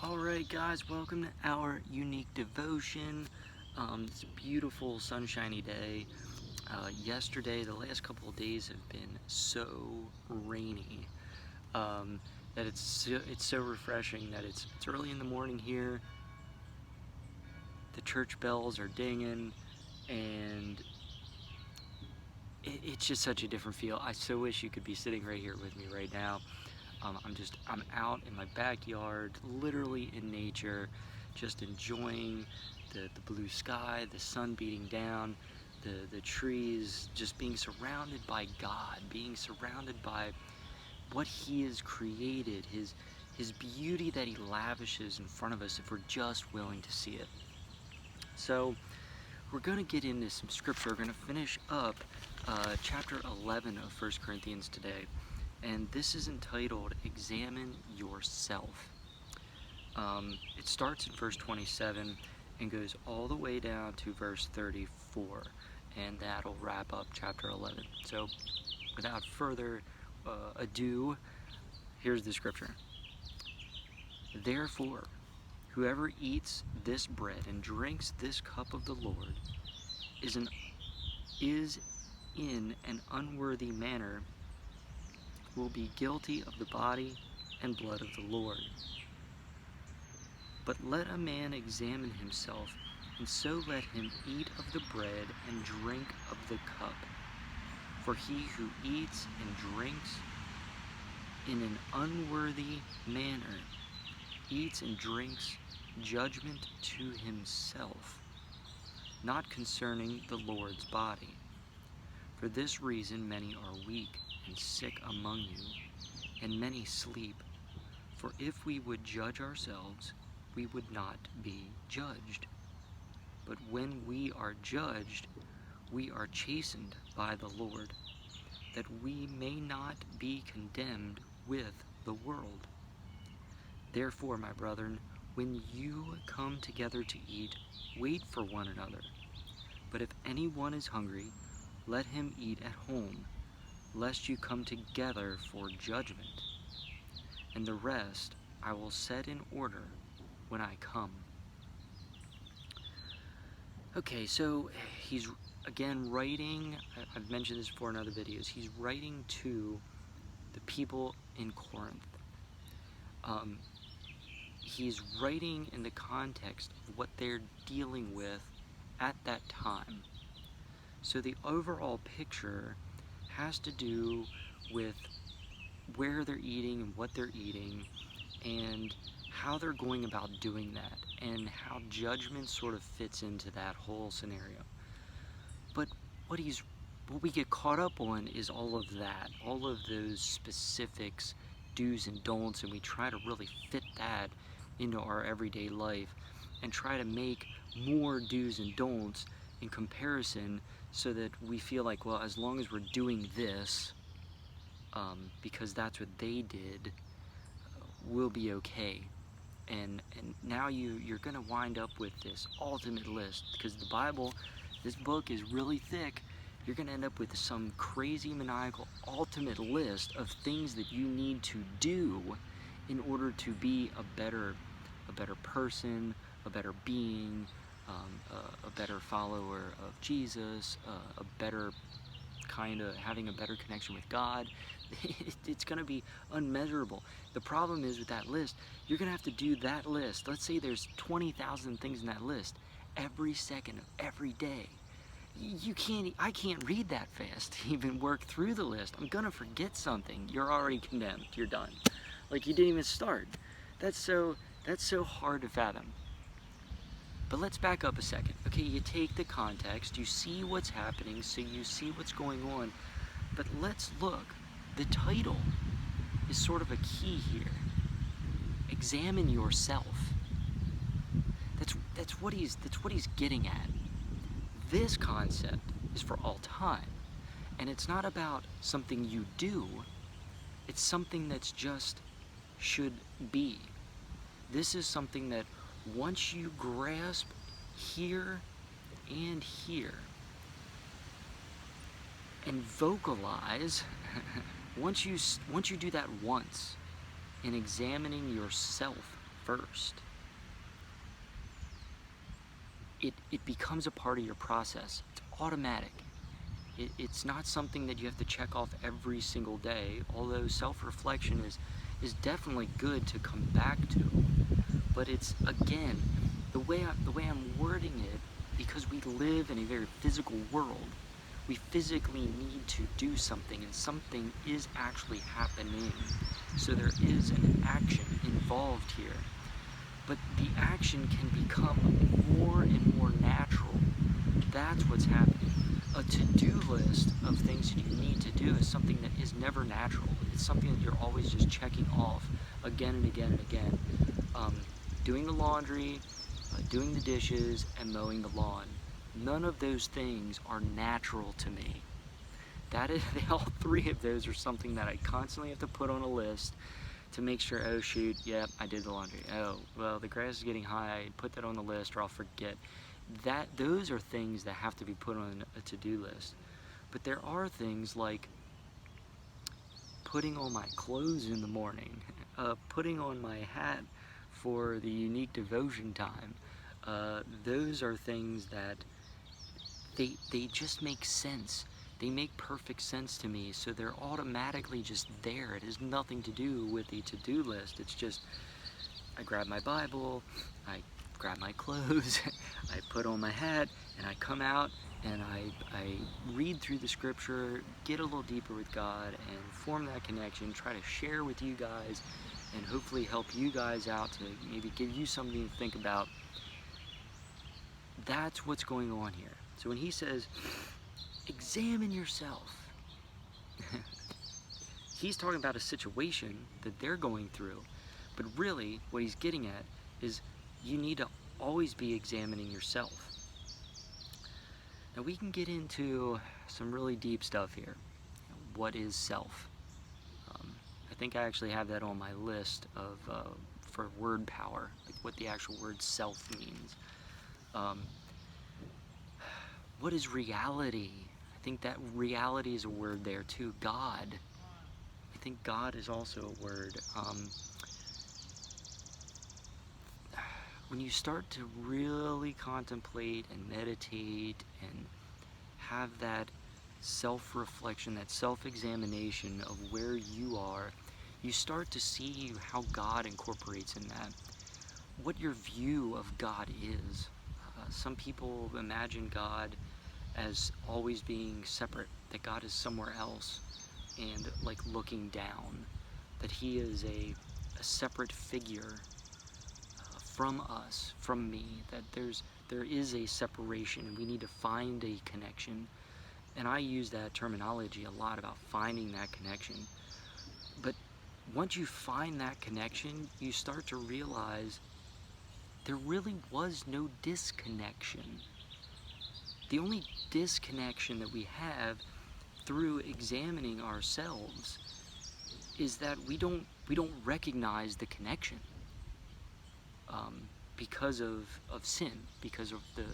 Alright guys, welcome to our unique devotion. It's a beautiful sunshiny day. Yesterday, the last couple of days have been so rainy that it's so refreshing that it's early in the morning here. The church bells are dinging and it's just such a different feel. I so wish you could be sitting right here with me right now. I'm out in my backyard, literally in nature, just enjoying the blue sky, the sun beating down, the trees, just being surrounded by God, being surrounded by what He has created, His beauty that He lavishes in front of us if we're just willing to see it. So we're going to get into some scripture. We're going to finish up chapter 11 of 1 Corinthians today. And this is entitled, Examine Yourself. It starts in verse 27 and goes all the way down to verse 34. And that'll wrap up chapter 11. So without further ado, here's the scripture. Therefore, whoever eats this bread and drinks this cup of the Lord is in an unworthy manner will be guilty of the body and blood of the Lord. But let a man examine himself, and so let him eat of the bread and drink of the cup. For he who eats and drinks in an unworthy manner eats and drinks judgment to himself, not concerning the Lord's body. For this reason many are weak and sick among you, and many sleep. For if we would judge ourselves, we would not be judged. But when we are judged, we are chastened by the Lord, that we may not be condemned with the world. Therefore, my brethren, when you come together to eat, wait for one another. But if anyone is hungry, let him eat at home, lest you come together for judgment. And the rest I will set in order when I come. Okay, so he's again writing, I've mentioned this before in other videos, he's writing to the people in Corinth. He's writing in the context of what they're dealing with at that time. So the overall picture has to do with where they're eating and what they're eating and how they're going about doing that and how judgment sort of fits into that whole scenario. But what we get caught up on is all of that, all of those specifics, do's and don'ts, and we try to really fit that into our everyday life and try to make more do's and don'ts in comparison so that we feel like, well, as long as we're doing this, because that's what they did, we'll be okay. And now you're going to wind up with this ultimate list, because the Bible, this book is really thick. You're going to end up with some crazy maniacal ultimate list of things that you need to do in order to be a better person, a better being, a better follower of Jesus, a better having a better connection with God. It's going to be unmeasurable. The problem is with that list, you're going to have to do that list. Let's say there's 20,000 things in that list every second of every day. I can't read that fast to even work through the list. I'm going to forget something. You're already condemned. You're done. Like you didn't even start. That's so hard to fathom. But let's back up a second. Okay, you take the context, you see what's happening, so you see what's going on. But let's look. The title is sort of a key here. Examine yourself. That's what he's getting at. This concept is for all time. And it's not about something you do. It's something that's just should be. This is something that once you grasp here and here and vocalize, once you do that once in examining yourself first, it becomes a part of your process. It's automatic. It's not something that you have to check off every single day, although self-reflection is definitely good to come back to. But it's, again, the way I'm wording it, because we live in a very physical world, we physically need to do something, and something is actually happening. So there is an action involved here. But the action can become more and more natural. That's what's happening. A to-do list of things that you need to do is something that is never natural. It's something that you're always just checking off again and again and again. Doing the laundry, doing the dishes, and mowing the lawn. None of those things are natural to me. That is, all three of those are something that I constantly have to put on a list to make sure, oh shoot, yep, I did the laundry. Oh, well, the grass is getting high, I put that on the list or I'll forget. Those are things that have to be put on a to-do list. But there are things like putting on my clothes in the morning, putting on my hat for the unique devotion time. Those are things that they just make sense. They make perfect sense to me, so they're automatically just there. It has nothing to do with the to-do list. It's just, I grab my Bible, I grab my clothes, I put on my hat, and I come out and I read through the scripture, get a little deeper with God, and form that connection, try to share with you guys, and hopefully help you guys out to maybe give you something to think about. That's what's going on here. So when he says, examine yourself, he's talking about a situation that they're going through, but really what he's getting at is you need to always be examining yourself. Now we can get into some really deep stuff here. What is self? I think I actually have that on my list of for word power, like what the actual word self means. What is reality? I think that reality is a word there too. God. I think God is also a word. When you start to really contemplate and meditate and have that self-reflection, that self-examination of where you are, you start to see how God incorporates in that. What your view of God is. Some people imagine God as always being separate, that God is somewhere else and like looking down, that he is a separate figure from us, from me, that there is a separation and we need to find a connection. And I use that terminology a lot about finding that connection. But once you find that connection, you start to realize there really was no disconnection. The only disconnection that we have through examining ourselves is that we don't recognize the connection because of sin, because of the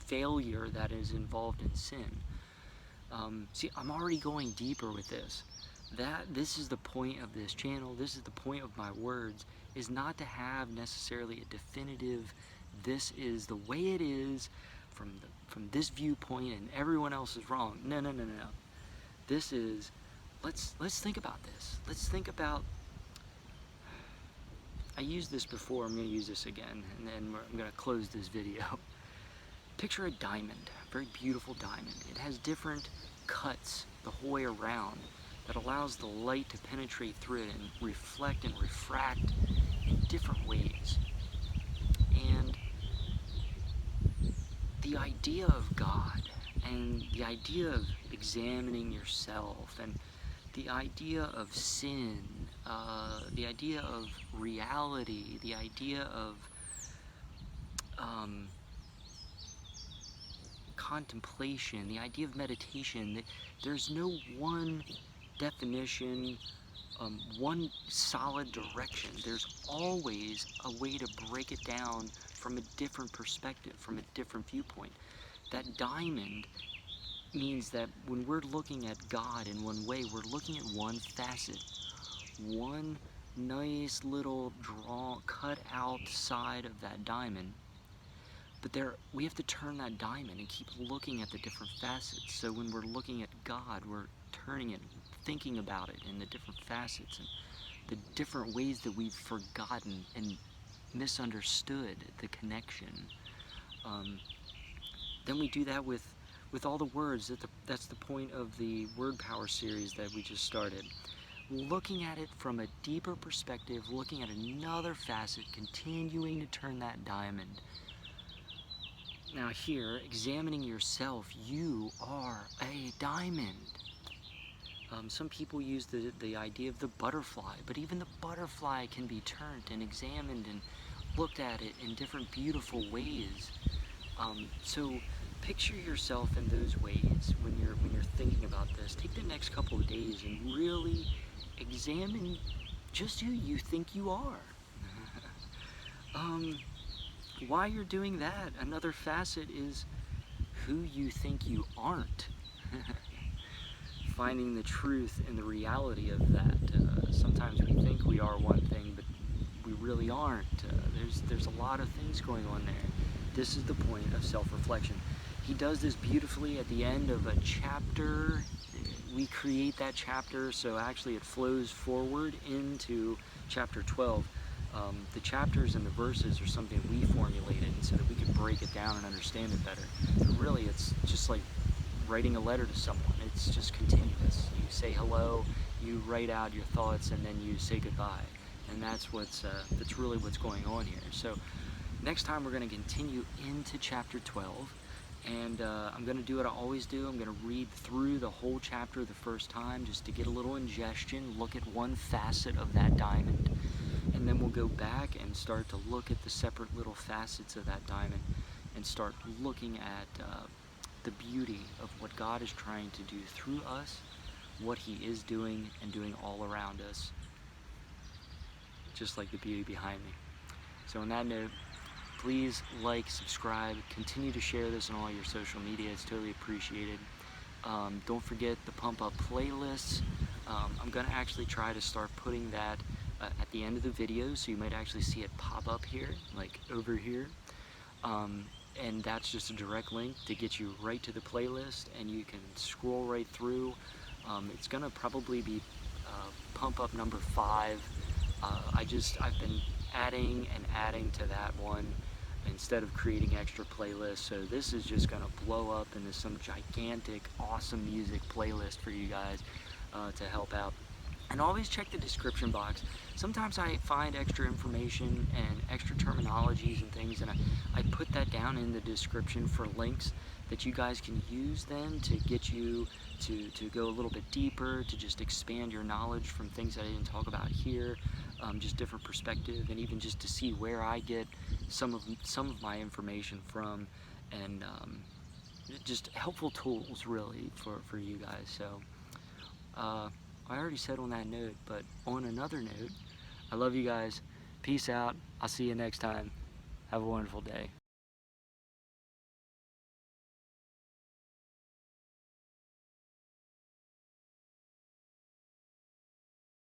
failure that is involved in sin. See, I'm already going deeper with this. This is the point of this channel, this is the point of my words, is not to have necessarily a definitive, this is the way it is from this viewpoint and everyone else is wrong. No. This is, let's think about this. Let's think about, I used this before, I'm going to use this again, and then I'm going to close this video. Picture a diamond, a very beautiful diamond. It has different cuts the whole way around that allows the light to penetrate through it and reflect and refract in different ways. And the idea of God and the idea of examining yourself and the idea of sin, the idea of reality, the idea of contemplation, the idea of meditation, there's no one definition, one solid direction. There's always a way to break it down from a different perspective, from a different viewpoint. That diamond means that when we're looking at God in one way, we're looking at one facet, one nice little cut out side of that diamond. But we have to turn that diamond and keep looking at the different facets. So when we're looking at God, we're turning it, thinking about it in the different facets and the different ways that we've forgotten and misunderstood the connection. Then we do that with all the words. That's the point of the word power series that we just started. Looking at it from a deeper perspective, looking at another facet, continuing to turn that diamond. Now here, examining yourself, you are a diamond. Some people use the idea of the butterfly, but even the butterfly can be turned and examined and looked at it in different beautiful ways. So picture yourself in those ways when you're thinking about this. Take the next couple of days and really examine just who you think you are. While you're doing that, another facet is who you think you aren't. Finding the truth and the reality of that. Sometimes we think we are one thing, but we really aren't. There's a lot of things going on there. This is the point of self-reflection. He does this beautifully at the end of a chapter. We create that chapter, so actually it flows forward into chapter 12. The chapters and the verses are something we formulated so that we can break it down and understand it better. But really, it's just like writing a letter to someone. It's just continuous. You say hello, you write out your thoughts, and then you say goodbye. And that's really what's going on here. So next time we're going to continue into chapter 12. And I'm going to do what I always do. I'm going to read through the whole chapter the first time just to get a little ingestion, look at one facet of that diamond, and then we'll go back and start to look at the separate little facets of that diamond and start looking at the beauty of what God is trying to do through us, what He is doing and doing all around us, just like the beauty behind me. So on that note, please like, subscribe, continue to share this on all your social media. It's totally appreciated. Don't forget the Pump Up playlists. I'm going to actually try to start putting that at the end of the video, so you might actually see it pop up here, like over here. And that's just a direct link to get you right to the playlist, and you can scroll right through. It's going to probably be Pump Up number 5. I've been adding and adding to that one instead of creating extra playlists, so this is just going to blow up into some gigantic awesome music playlist for you guys to help out. And always check the description box. Sometimes I find extra information and extra terminologies and things, and I put that down in the description for links that you guys can use then to get you to go a little bit deeper, to just expand your knowledge from things that I didn't talk about here, just different perspective, and even just to see where I get some of my information from, and just helpful tools really for you guys. So I already said on that note, but on another note, I love you guys. Peace out. I'll see you next time. Have a wonderful day.